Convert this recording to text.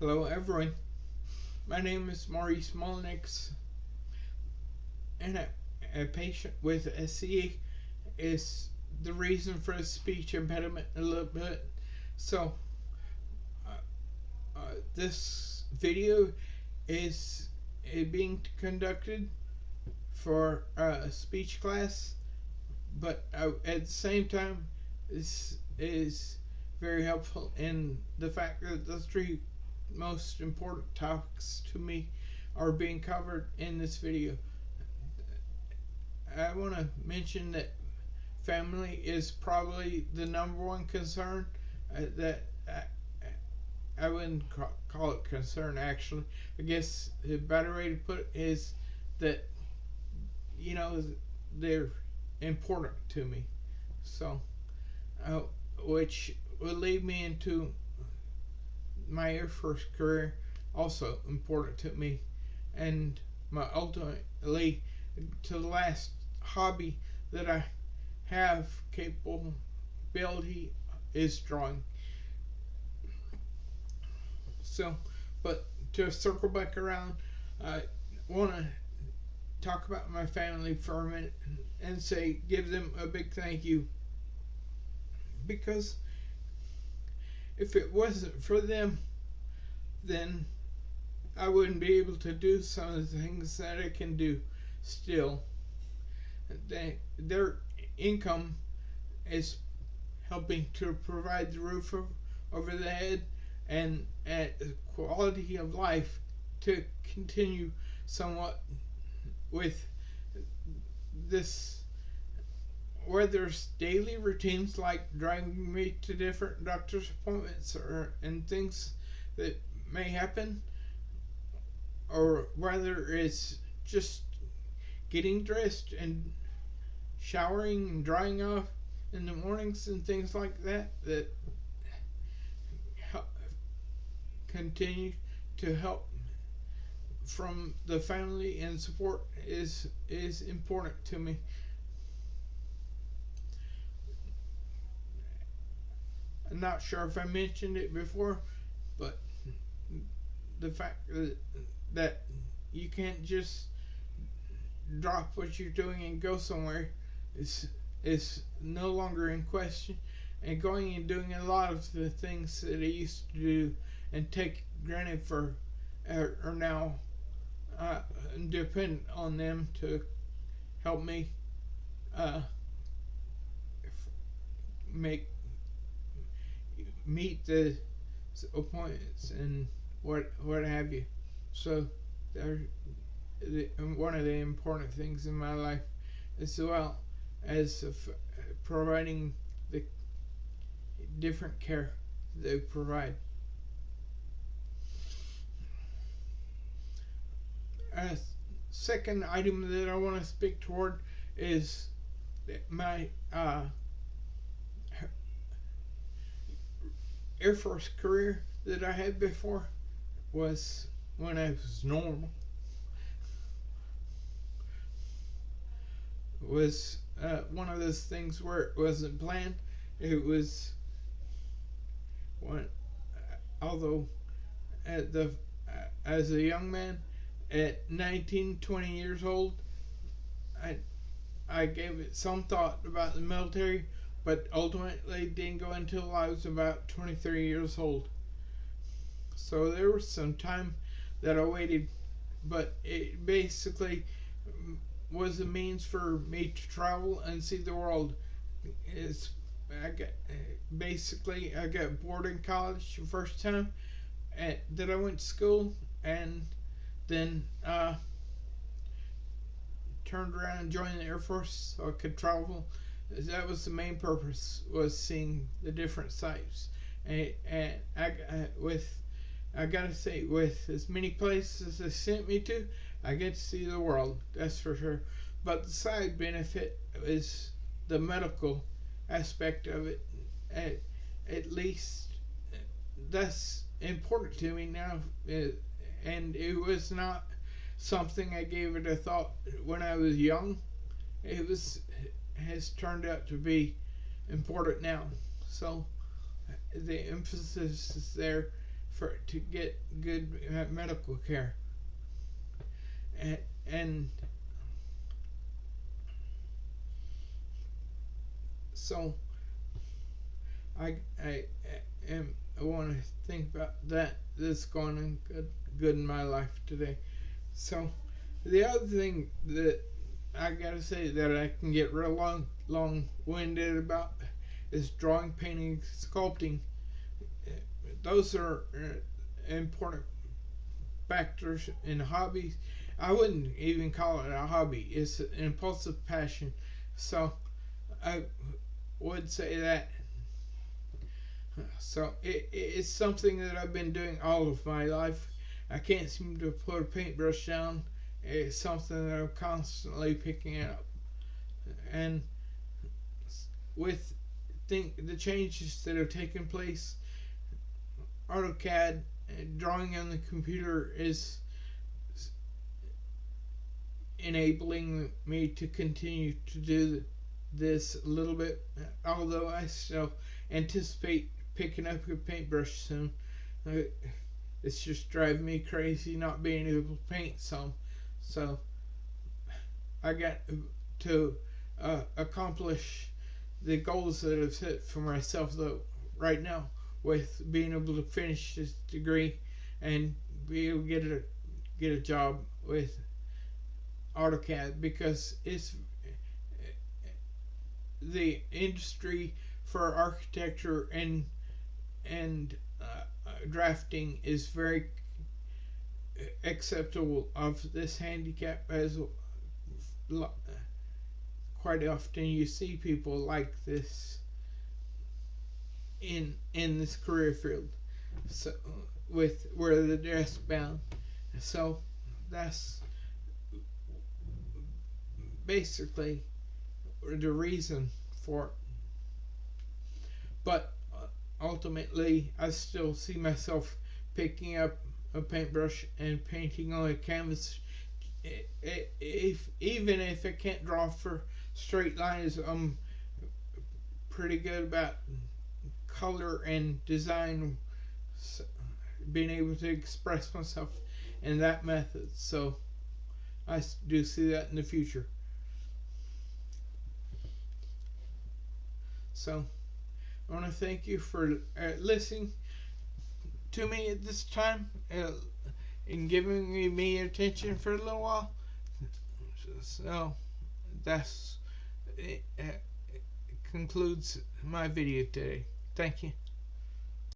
Hello everyone, my name is Maurice Molnix, and a patient with SCE is the reason for a speech impediment a little bit. So this video is being conducted for a speech class, but at the same time this is very helpful in the fact that the three most important topics to me are being covered in this video. I want to mention that family is probably the number one concern that I wouldn't call it concern, actually. I guess the better way to put it is that, they're important to me. So, which will lead me into my Air Force career, also important to me, and my ultimately to the last hobby that I have capability is drawing. So, but to circle back around, I want to talk about my family for a minute and say, give them a big thank you, because if it wasn't for them, then I wouldn't be able to do some of the things that I can do still. Their income is helping to provide the roof over the head and a quality of life to continue somewhat with this, where there's daily routines like driving me to different doctor's appointments and things that may happen, or whether it's just getting dressed and showering and drying off in the mornings and things like that continue to help from the family, and support is important to me. I'm not sure if I mentioned it before, but the fact that you can't just drop what you're doing and go somewhere is no longer in question, and going and doing a lot of the things that I used to do and take granted for are now dependent on them to help me meet the appointments and what have you. So they're one of the important things in my life, as well as providing the different care they provide. A second item that I want to speak toward is my Air Force career that I had before was when I was normal. Was one of those things where it wasn't planned. It was one, although as a young man at 19, 20 years old, I gave it some thought about the military, but ultimately didn't go until I was about 23 years old. So there was some time that I waited, but it basically was a means for me to travel and see the world. I got bored in college the first time that I went to school, and then turned around and joined the Air Force so I could travel. That was the main purpose, was seeing the different sites. And I gotta say, with as many places as they sent me to, I get to see the world, that's for sure. But the side benefit is the medical aspect of it. At least that's important to me now, and it was not something I gave it a thought when I was young. It has turned out to be important now. So the emphasis is there to get good medical care. And so I want to think about that that's going on good in my life today. So the other thing that I gotta say that I can get real long winded about is drawing, painting, sculpting. Those are important factors in hobbies. I wouldn't even call it a hobby. It's an impulsive passion. So I would say that. So it's something that I've been doing all of my life. I can't seem to put a paintbrush down. It's something that I'm constantly picking up. And with the changes that have taken place, AutoCAD drawing on the computer is enabling me to continue to do this a little bit, although I still anticipate picking up a paintbrush soon. It's just driving me crazy not being able to paint some. So I got to accomplish the goals that I've set for myself though right now, with being able to finish this degree and be able to get a job with AutoCAD, because it's the industry for architecture and drafting is very acceptable of this handicap, as quite often you see people like this in this career field, so with where the desk bound. So that's basically the reason for it. But ultimately, I still see myself picking up a paintbrush and painting on a canvas. Even if I can't draw for straight lines, I'm pretty good about color and design, being able to express myself in that method. So I do see that in the future. So I want to thank you for listening to me at this time and giving me attention for a little while. So that's it concludes my video today. Thank you.